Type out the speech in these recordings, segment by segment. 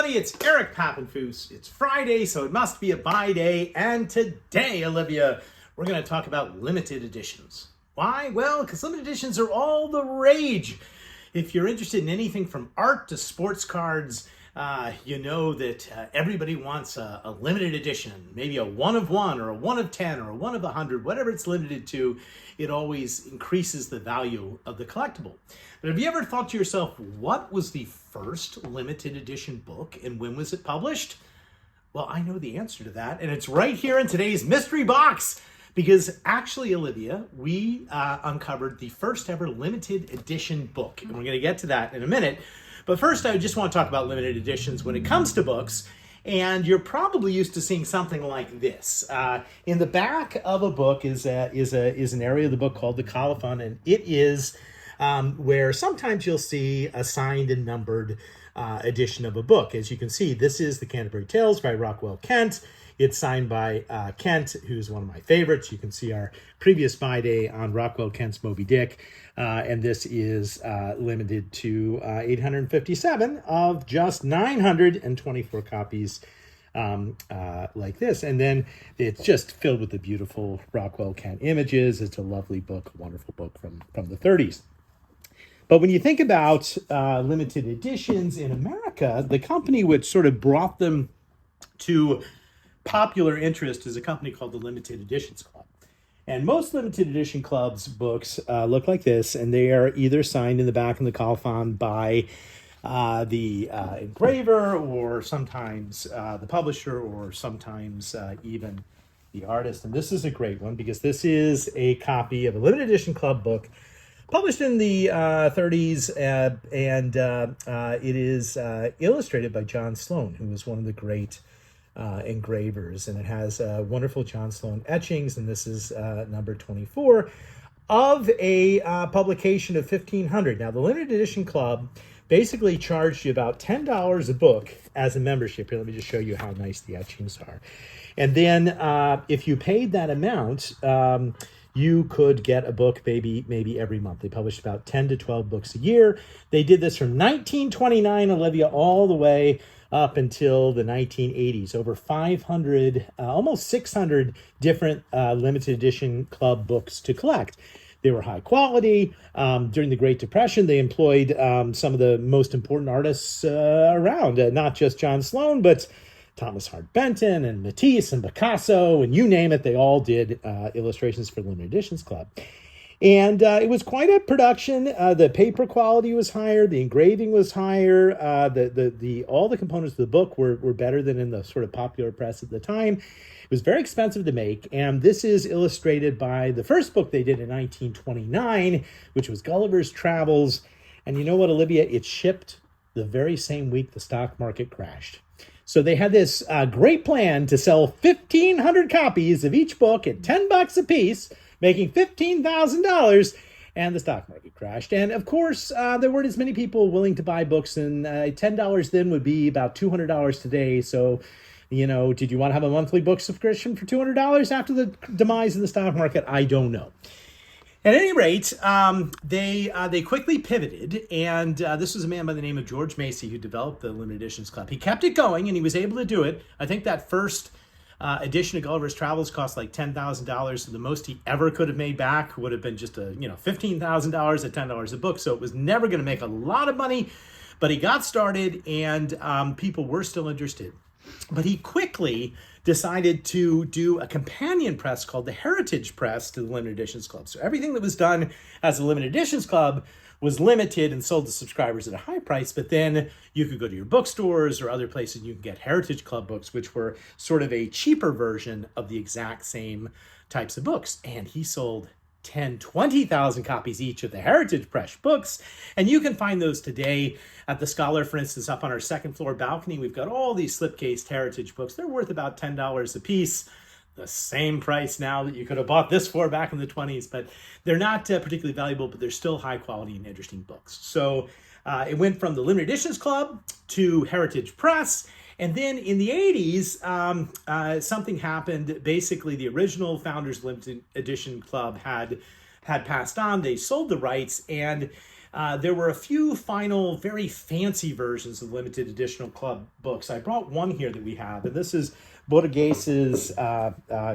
everybody, it's Eric Pappenfuss. It's Friday, so it must be a buy day, and today, Olivia, we're going to talk about limited editions. Why? Well, because limited editions are all the rage. If you're interested in anything from art to sports cards, you know that everybody wants a limited edition, maybe a 1 of 1 or a 1 of 10 or a 1 of 100, whatever it's limited to. It always increases the value of the collectible. But have you ever thought to yourself, what was the first limited edition book and when was it published? Well, I know the answer to that, and it's right here in today's mystery box. Because actually, Olivia, we uncovered the first ever limited edition book. And we're going to get to that in a minute. But first, I just want to talk about limited editions when it comes to books. And you're probably used to seeing something like this. In the back of a book is an area of the book called the colophon. And it is where sometimes you'll see a signed and numbered edition of a book. As you can see, this is the Canterbury Tales by Rockwell Kent. It's signed by Kent, who's one of my favorites. You can see our previous buy day on Rockwell Kent's Moby Dick. And this is limited to 857 of just 924 copies like this. And then it's just filled with the beautiful Rockwell Kent images. It's a lovely book, a wonderful book from the 30s. But when you think about limited editions in America, the company which sort of brought them to popular interest is a company called the Limited Editions Club. And most limited edition clubs books look like this, and they are either signed in the back in the colophon by the engraver, or sometimes the publisher, or sometimes even the artist. And this is a great one because this is a copy of a limited edition club book published in the 30s, and it is illustrated by John Sloan, who was one of the great engravers, and it has wonderful John Sloan etchings, and this is number 24 of a publication of 1,500. Now, the limited edition club basically charged you about $10 a book as a membership. Here, let me just show you how nice the etchings are. And then if you paid that amount, you could get a book maybe every month. They published about 10 to 12 books a year. They did this from 1929, Olivia, all the way up until the 1980s. Over 500, almost 600 different limited edition club books to collect. They were high quality. During the Great Depression, they employed some of the most important artists around, not just John Sloan, but Thomas Hart Benton and Matisse and Picasso, and you name it, they all did illustrations for the Limited Editions Club. And it was quite a production. The paper quality was higher, the engraving was higher, all the components of the book were better than in the sort of popular press at the time. It was very expensive to make, and this is illustrated by the first book they did in 1929, which was Gulliver's Travels. And you know what, Olivia? It shipped the very same week the stock market crashed. So they had this great plan to sell 1,500 copies of each book at $10 a piece, making $15,000, and the stock market crashed. And of course, there weren't as many people willing to buy books, and $10 then would be about $200 today. So, you know, did you want to have a monthly book subscription for $200 after the demise of the stock market? I don't know. At any rate, they quickly pivoted, and this was a man by the name of George Macy who developed the Limited Editions Club. He kept it going, and he was able to do it. I think that first edition of Gulliver's Travels cost like $10,000, so the most he ever could have made back would have been just $15,000 at $10 a book. So it was never going to make a lot of money, but he got started, and people were still interested. But he quickly decided to do a companion press called the Heritage Press to the Limited Editions Club. So everything that was done as a Limited Editions Club was limited and sold to subscribers at a high price, but then you could go to your bookstores or other places and you could get Heritage Club books, which were sort of a cheaper version of the exact same types of books. And he sold 20,000 copies each of the Heritage Press books. And you can find those today at the Scholar, for instance, up on our second floor balcony. We've got all these slipcased Heritage books. They're worth about $10 a piece. The same price now that you could have bought this for back in the 20s, but they're not particularly valuable, but they're still high quality and interesting books. So it went from the Limited Editions Club to Heritage Press. And then in the 80s, something happened. Basically, the original Founders Limited Edition Club had passed on. They sold the rights, and there were a few final, very fancy versions of limited edition club books. I brought one here that we have, and this is Borghes's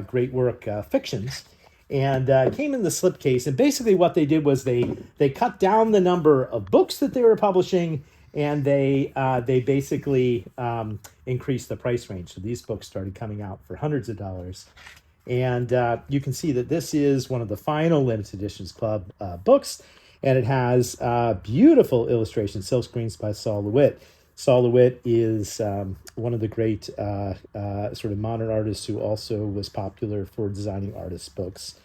great work, Fictions, and came in the slipcase. And basically what they did was they cut down the number of books that they were publishing, and they basically increased the price range. So these books started coming out for hundreds of dollars. And you can see that this is one of the final limited editions club books, and it has beautiful illustrations, silk screens by Saul LeWitt. Saul LeWitt is one of the great sort of modern artists who also was popular for designing artist books.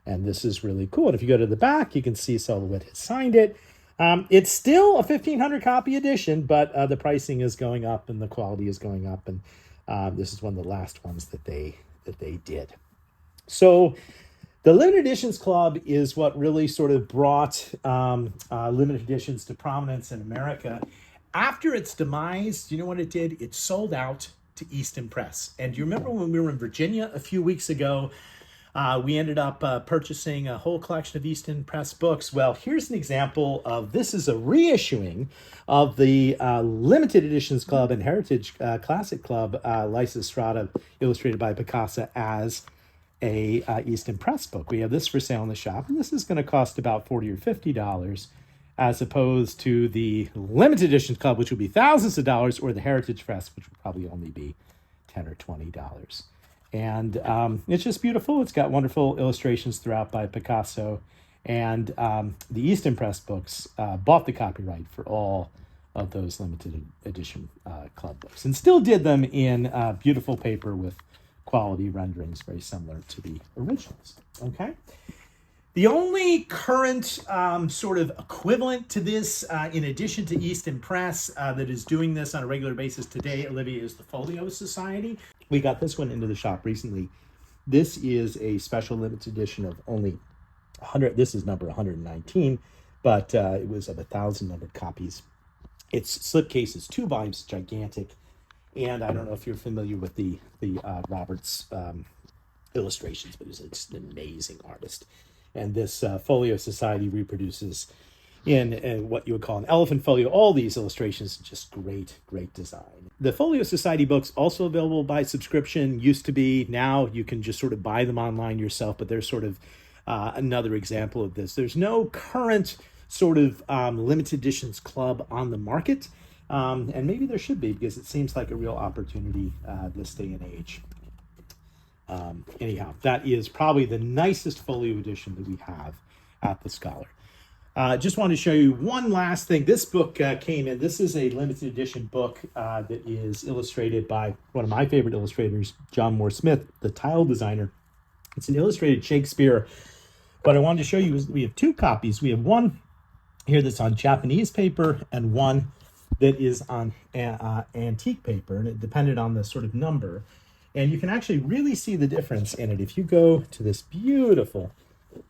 And this is really cool. And if you go to the back, you can see Saul LeWitt has signed it. It's still a 1,500 copy edition, but the pricing is going up and the quality is going up. And this is one of the last ones that they did. So the Limited Editions Club is what really sort of brought limited editions to prominence in America. After its demise, you know what it did? It sold out to Easton Press. And do you remember when we were in Virginia a few weeks ago, we ended up purchasing a whole collection of Easton Press books? Well, here's an example of, this is a reissuing of the Limited Editions Club and Heritage Classic Club Lysa Strata, illustrated by Picasso, as a Easton Press book. We have this for sale in the shop, and this is going to cost about $40 or $50, as opposed to the Limited Editions Club, which would be thousands of dollars, or the Heritage Press, which would probably only be $10 or $20. And it's just beautiful. It's got wonderful illustrations throughout by Picasso. And the Easton Press books bought the copyright for all of those limited edition club books, and still did them in beautiful paper with quality renderings very similar to the originals. Okay. The only current sort of equivalent to this, in addition to Easton Press, that is doing this on a regular basis today, Olivia, is the Folio Society. We got this one into the shop recently. This is a special limited edition of only 100. This is number 119, but it was of 1,000 numbered copies. Its slipcase is 2 volumes, gigantic. And I don't know if you're familiar with the Roberts illustrations, but he's just an amazing artist. And this Folio Society reproduces in what you would call an elephant folio all these illustrations. Just great design. The Folio Society books also available by subscription. Used to be. Now you can just sort of buy them online yourself, but they're sort of another example of this. There's no current sort of limited editions club on the market. And maybe there should be, because it seems like a real opportunity this day and age. Anyhow, that is probably the nicest folio edition that we have at the Scholar. Just wanted to show you one last thing. This book came in. This is a limited edition book that is illustrated by one of my favorite illustrators, John Moore Smith, the tile designer. It's an illustrated Shakespeare. What I wanted to show you is we have 2 copies. We have one here that's on Japanese paper and one that is on antique paper, and it depended on the sort of number. And you can actually really see the difference in it. If you go to this beautiful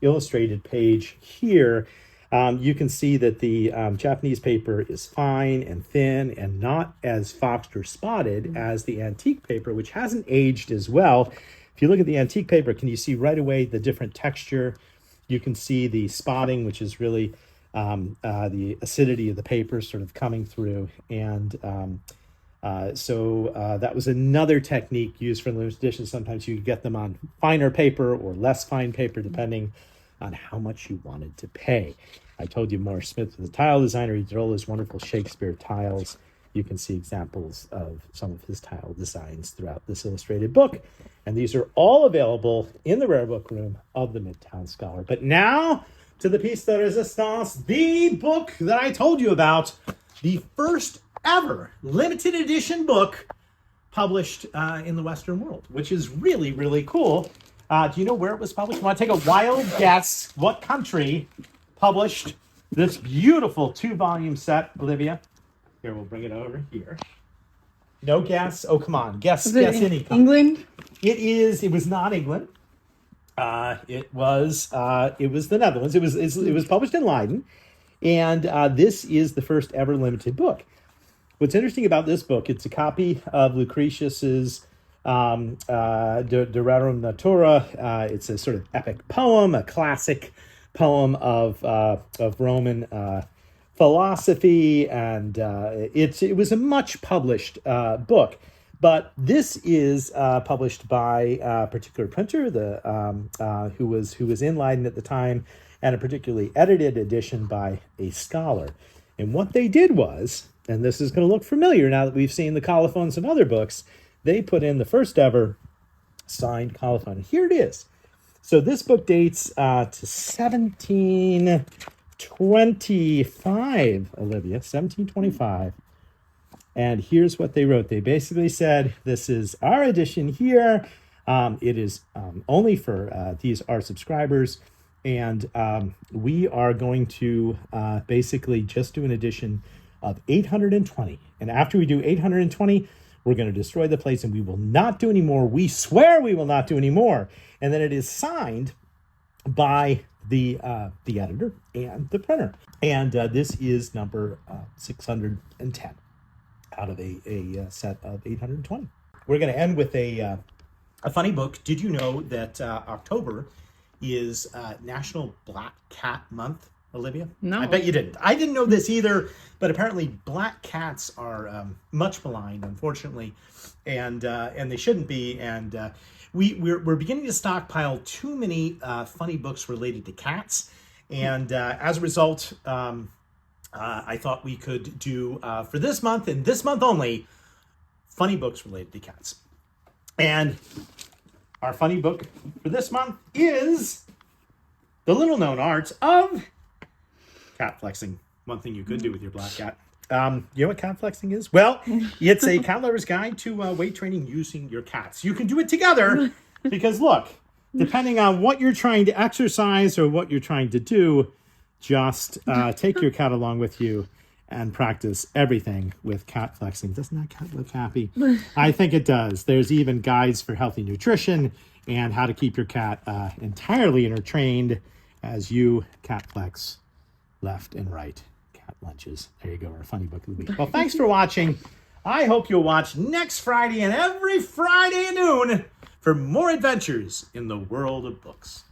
illustrated page here, you can see that the Japanese paper is fine and thin and not as foxed or spotted as the antique paper, which hasn't aged as well. If you look at the antique paper, can you see right away the different texture? You can see the spotting, which is really the acidity of the paper sort of coming through. And so that was another technique used for limited editions. Sometimes you could get them on finer paper or less fine paper, depending on how much you wanted to pay. I told you Morris Smith was a tile designer. He did all those wonderful Shakespeare tiles. You can see examples of some of his tile designs throughout this illustrated book. And these are all available in the Rare Book Room of the Midtown Scholar. But now to the piece de resistance, the book that I told you about, the first ever limited edition book published in the Western world, which is really cool. Do you know where it was published? You want to take a wild guess what country published this beautiful 2-volume set, Olivia? Here, we'll bring it over here. No guess? Oh, come on. Guess any country. England? It was not England. It was the Netherlands. It was published in Leiden, and this is the first ever limited book. What's interesting about this book, it's a copy of Lucretius's De Rerum Natura. It's a sort of epic poem, a classic poem of Roman philosophy, and it was a much published book. But this is published by a particular printer, who was in Leiden at the time, and a particularly edited edition by a scholar. And what they did was, and this is going to look familiar now that we've seen the colophones of other books, they put in the first ever signed colophon. And here it is. So this book dates to 1725, Olivia, 1725. And here's what they wrote. They basically said, this is our edition here. It is only for these our subscribers. And we are going to basically just do an edition of 820. And after we do 820, we're going to destroy the place and we will not do any more. We swear we will not do any more. And then it is signed by the editor and the printer. And this is number 610 out of a set of 820. We're going to end with a funny book. Did you know that October is National Black Cat Month, Olivia? No. I bet you didn't. I didn't know this either, but apparently black cats are much maligned, unfortunately, and they shouldn't be. And we're beginning to stockpile too many funny books related to cats, and as a result, I thought we could do for this month and this month only funny books related to cats. And our funny book for this month is The Little Known Art of Cat Flexing. One thing you could do with your black cat. You know what cat flexing is? Well, it's a cat lover's guide to weight training using your cats. You can do it together because look, depending on what you're trying to exercise or what you're trying to do, just take your cat along with you and practice everything with cat flexing. Doesn't that cat look happy? I think it does. There's even guides for healthy nutrition and how to keep your cat entirely entertained as you cat flex left and right. Cat lunches. There you go, our funny book of the week. Well, thanks for watching. I hope you'll watch next Friday and every Friday at noon for more adventures in the world of books.